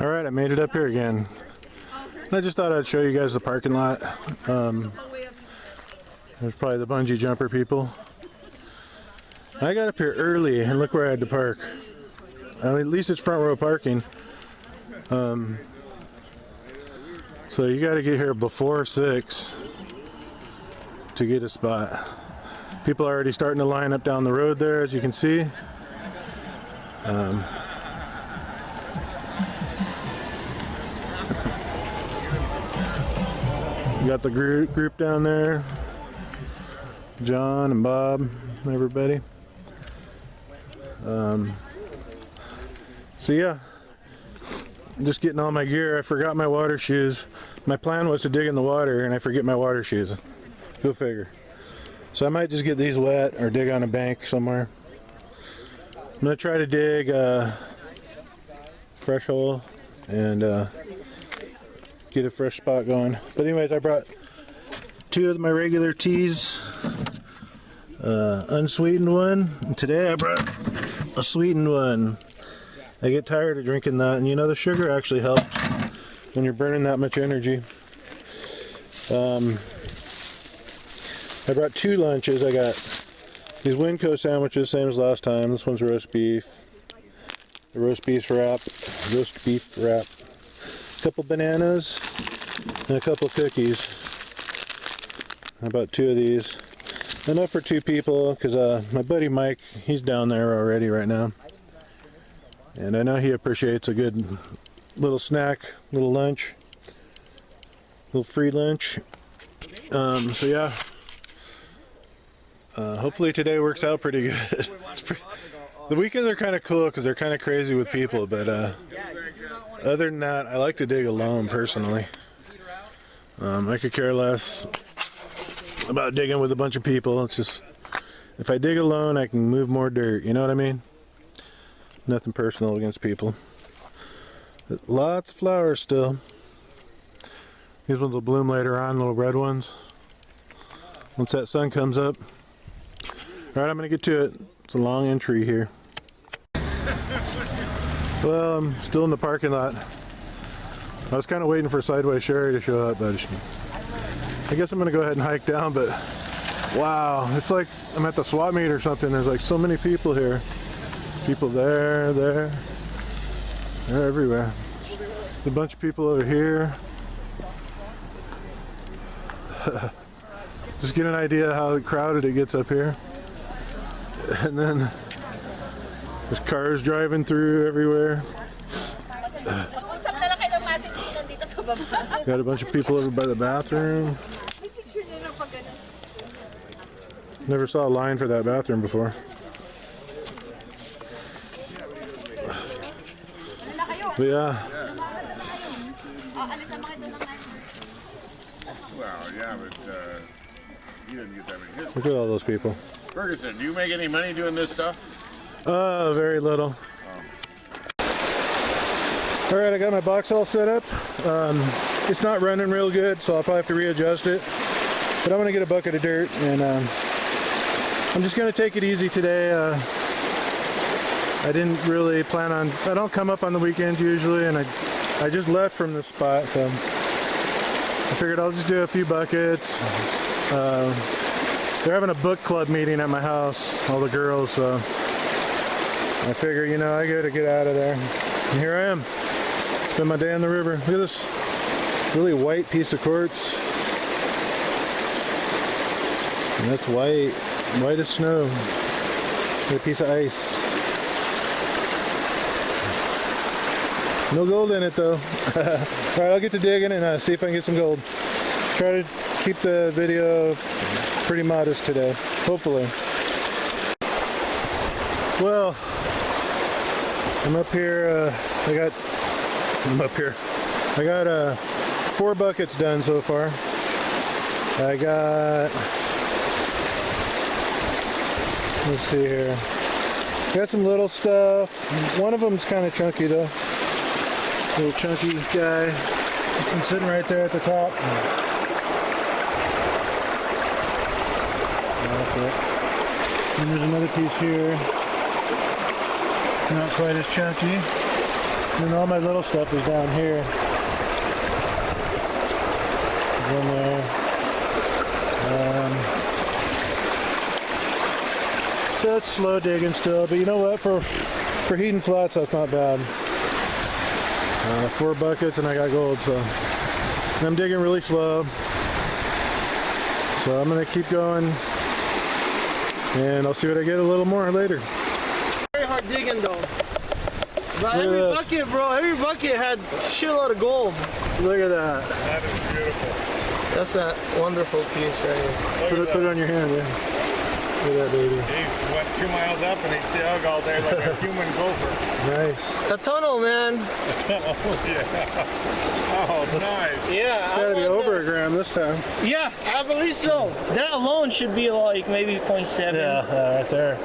Alright, I made it up here again. I just thought I'd show you guys the parking lot. There's probably the bungee jumper people. I got up here early and look where I had to park. I mean, at least it's front row parking. So you got to get here before 6 to get a spot. People are already starting to line up down the road there, as you can see. You got the group down there, John and Bob and everybody. So yeah, I'm just getting all my gear. I forgot my water shoes. My plan was to dig in the water and I forget my water shoes. Go figure. So I might just get these wet or dig on a bank somewhere. I'm gonna try to dig a fresh hole and get a fresh spot going. But anyways, I brought 2 of my regular teas, unsweetened one, and today I brought a sweetened one. I get tired of drinking that, and you know the sugar actually helps when you're burning that much energy. I brought 2 lunches. I got these Winco sandwiches, same as last time. This one's roast beef. The roast beef wrap. A couple bananas and a couple cookies. About 2 of these. Enough for 2 people because my buddy Mike, he's down there already right now. And I know he appreciates a good little snack, little lunch, little free lunch. So yeah, hopefully today works out pretty good. The weekends are kind of cool because they're kind of crazy with people, but other than that, I like to dig alone personally. I could care less about digging with a bunch of people. It's just, if I dig alone, I can move more dirt, you know what I mean? Nothing personal against people. But lots of flowers still. These ones will bloom later on, little red ones. Once that sun comes up. Alright, I'm gonna get to it. It's a long entry here. Well, I'm still in the parking lot. I was kind of waiting for Sideways Sherry to show up, but I guess I'm going to go ahead and hike down, but wow, it's like I'm at the swap meet or something. There's like so many people here. People there, they're everywhere. There's a bunch of people over here. Just get an idea how crowded it gets up here. And then there's cars driving through everywhere. Got a bunch of people over by the bathroom. Never saw a line for that bathroom before. But yeah. Well, yeah, but you didn't get that many. Look at all those people. Ferguson, do you make any money doing this stuff? Very little. Alright, I got my box all set up. It's not running real good, so I'll probably have to readjust it. But I'm going to get a bucket of dirt, and I'm just going to take it easy today. I didn't really plan on... I don't come up on the weekends usually, and I just left from this spot, so I figured I'll just do a few buckets. They're having a book club meeting at my house, all the girls, so I figure, you know, I gotta get out of there. And here I am. Spend my day on the river. Look at this really white piece of quartz. And that's white. White as snow. Like a piece of ice. No gold in it though. Alright, I'll get to digging and see if I can get some gold. Try to keep the video pretty modest today. Hopefully. Well, I'm up here. I got 4 buckets done so far. I got, let's see here. Got some little stuff. One of them's kind of chunky though. Little chunky guy. He's been sitting right there at the top. That's it. And there's another piece here. Not quite as chunky. And all my little stuff is down here. One there. So it's slow digging still, but you know what? For heating flats, that's not bad. 4 buckets and I got gold, so I'm digging really slow. So I'm gonna keep going, and I'll see what I get a little more later. Very hard digging though. But every bucket, bro, every bucket had a shitload of gold. Look at that. That is beautiful. That's a wonderful piece right here. Put it on your hand, yeah. Look at that baby. He went 2 miles up and he dug all day like a human gopher. Nice. A tunnel, man. Oh, yeah. Oh, nice. Yeah. It's gotta be over a gram this time. Yeah, I believe so. That alone should be like maybe 0.7. Yeah, right there.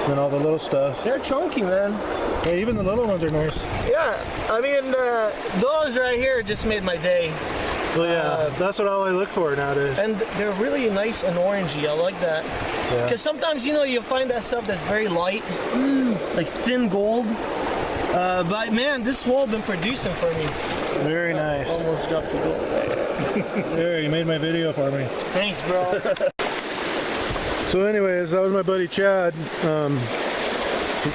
And all the little stuff. They're chunky, man. Yeah, even the little ones are nice. Yeah, I mean, those right here just made my day. Well, yeah, that's what all I look for nowadays. And they're really nice and orangey. I like that. Yeah. Because sometimes, you know, you find that stuff that's very light, like thin gold. But man, this hole been producing for me. Very nice. Almost dropped the gold. There, you made my video for me. Thanks, bro. So anyways, that was my buddy Chad. So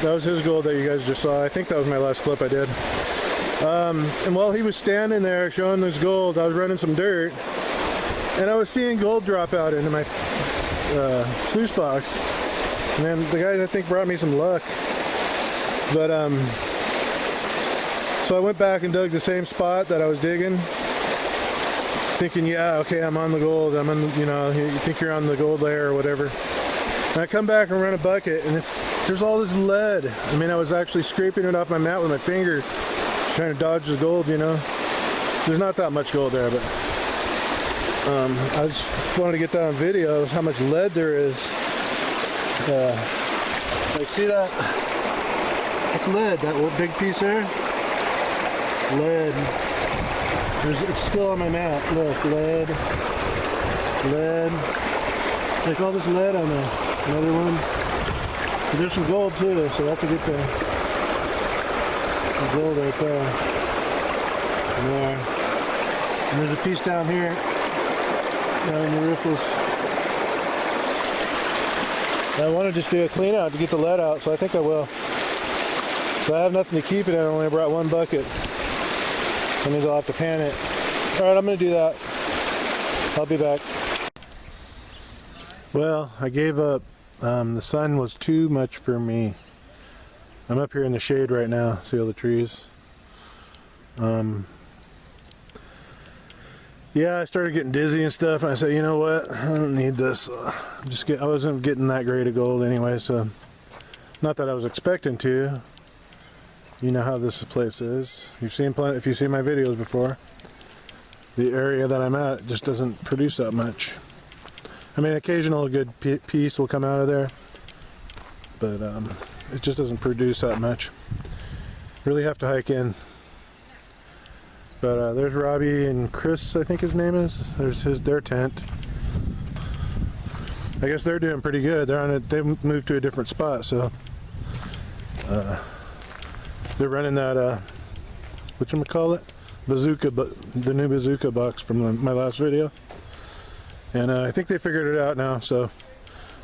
that was his gold that you guys just saw. I think that was my last clip I did. And while he was standing there showing his gold, I was running some dirt, and I was seeing gold drop out into my sluice box. And then the guy, I think, brought me some luck. But so I went back and dug the same spot that I was digging, thinking, yeah, okay, I'm on the gold. I'm on, you know, you think you're on the gold layer or whatever. And I come back and run a bucket, and there's all this lead. I mean, I was actually scraping it off my mat with my finger, trying to dodge the gold, you know. There's not that much gold there, but I just wanted to get that on video, how much lead there is. Like, see that? That's lead, that big piece there. Lead. It's still on my mat. Look, lead. Like all this lead on there. Another one. But there's some gold too, so that's a good thing. The gold right there. And there's a piece down here. Down in the riffles. I want to just do a clean out to get the lead out, so I think I will. But I have nothing to keep it in. I only brought 1 bucket. That means I'll have to pan it. Alright, I'm going to do that. I'll be back. Well, I gave up. The sun was too much for me. I'm up here in the shade right now. See all the trees? Yeah, I started getting dizzy and stuff, and I said, you know what? I don't need this. I wasn't getting that great of gold anyway, so not that I was expecting to. You know how this place is. If you've seen my videos before, the area that I'm at just doesn't produce that much. I mean, occasional good piece will come out of there, but it just doesn't produce that much. Really have to hike in. But there's Robbie and Chris, I think his name is. There's their tent. I guess they're doing pretty good. They've moved to a different spot, so they're running that whatchamacallit? Bazooka, the new bazooka box from my last video. And I think they figured it out now, so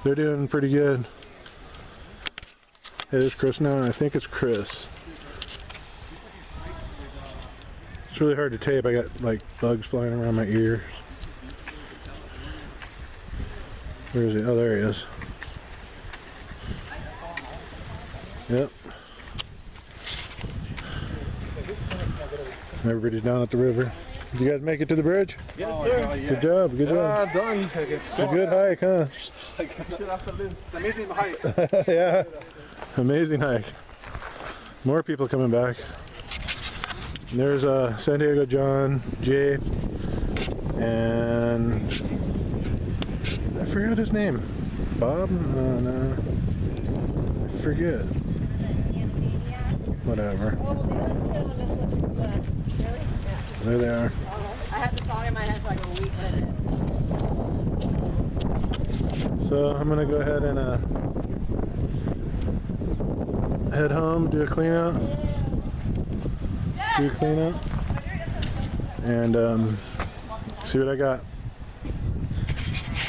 they're doing pretty good. Hey, there's Chris now, and I think it's Chris. It's really hard to tape. I got like bugs flying around my ears. Where is he? Oh, there he is. Yep. Everybody's down at the river. Did you guys make it to the bridge? Yes, sir. Good job, good job. Done. It's a good hike, huh? It's an amazing hike. Yeah, amazing hike. More people coming back. And there's San Diego John, Jay, and I forgot his name. Bob? No, I forget. Whatever. There they are. I had the song in my head for like a week. So I'm gonna go ahead and head home, do a clean out. do a clean up. And see what I got.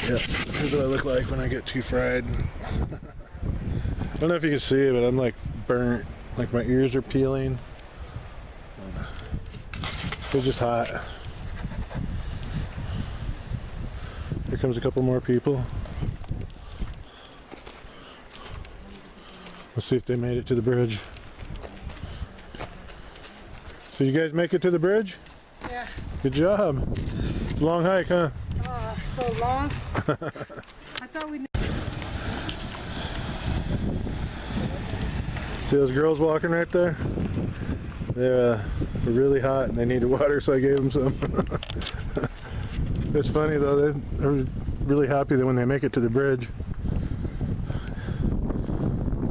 Yeah, here's what I look like when I get too fried. I don't know if you can see it, but I'm like burnt. Like my ears are peeling. It's just hot. Here comes a couple more people. Let's see if they made it to the bridge. So you guys make it to the bridge? Yeah. Good job. It's a long hike, huh? So long. I thought we knew. See those girls walking right there? They're really hot and they needed water, so I gave them some. It's funny though, they're really happy that when they make it to the bridge.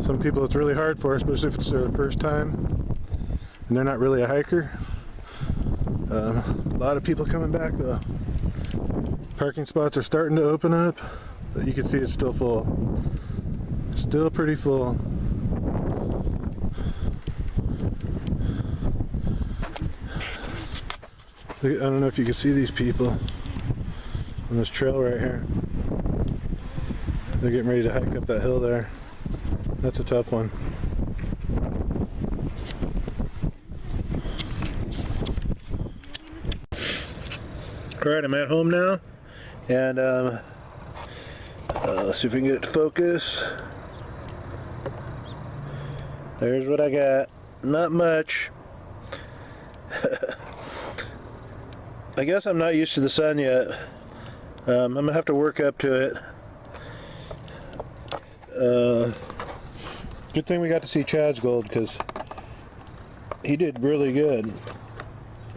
Some people it's really hard for, especially if it's their first time and they're not really a hiker. A lot of people coming back though. Parking spots are starting to open up, but you can see it's still full. Still pretty full. I don't know if you can see these people on this trail right here. They're getting ready to hike up that hill there. That's a tough one. Alright, I'm at home now, and let's see if we can get it to focus. There's what I got. Not much. I guess I'm not used to the sun yet. I'm gonna have to work up to it. Good thing we got to see Chad's gold, because he did really good.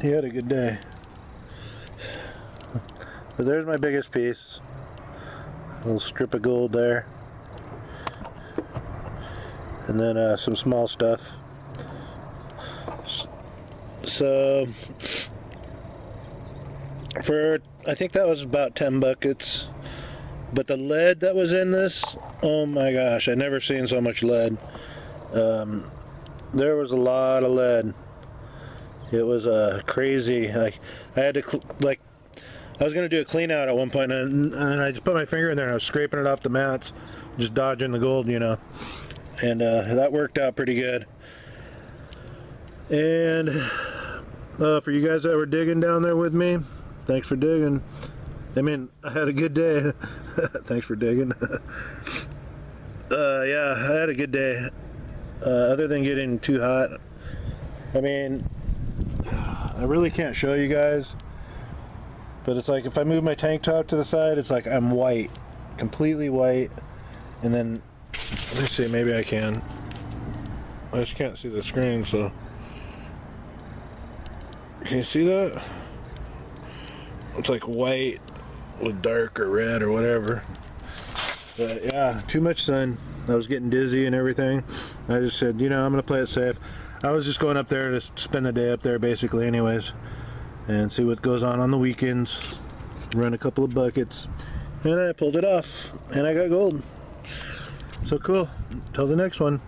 He had a good day. But there's my biggest piece. A little strip of gold there. And then some small stuff. So I think that was about 10 buckets. But the lead that was in this, oh my gosh, I've never seen so much lead. There was a lot of lead. It was crazy. Like I had to I was gonna do a clean out at one point, and I just put my finger in there and I was scraping it off the mats, just dodging the gold, you know. And that worked out pretty good. And for you guys that were digging down there with me, thanks for digging. I mean, I had a good day. Thanks for digging. Yeah, I had a good day. Other than getting too hot. I mean, I really can't show you guys. But it's like if I move my tank top to the side, it's like I'm white. Completely white. And then, let's see, maybe I can. I just can't see the screen, so. Can you see that? It's like white with dark or red or whatever. But yeah, too much sun. I was getting dizzy and everything. I just said, you know, I'm gonna play it safe. I was just going up there to spend the day up there basically anyways, and see what goes on the weekends. Run a couple of buckets, and I pulled it off, and I got gold. So cool. Till the next one.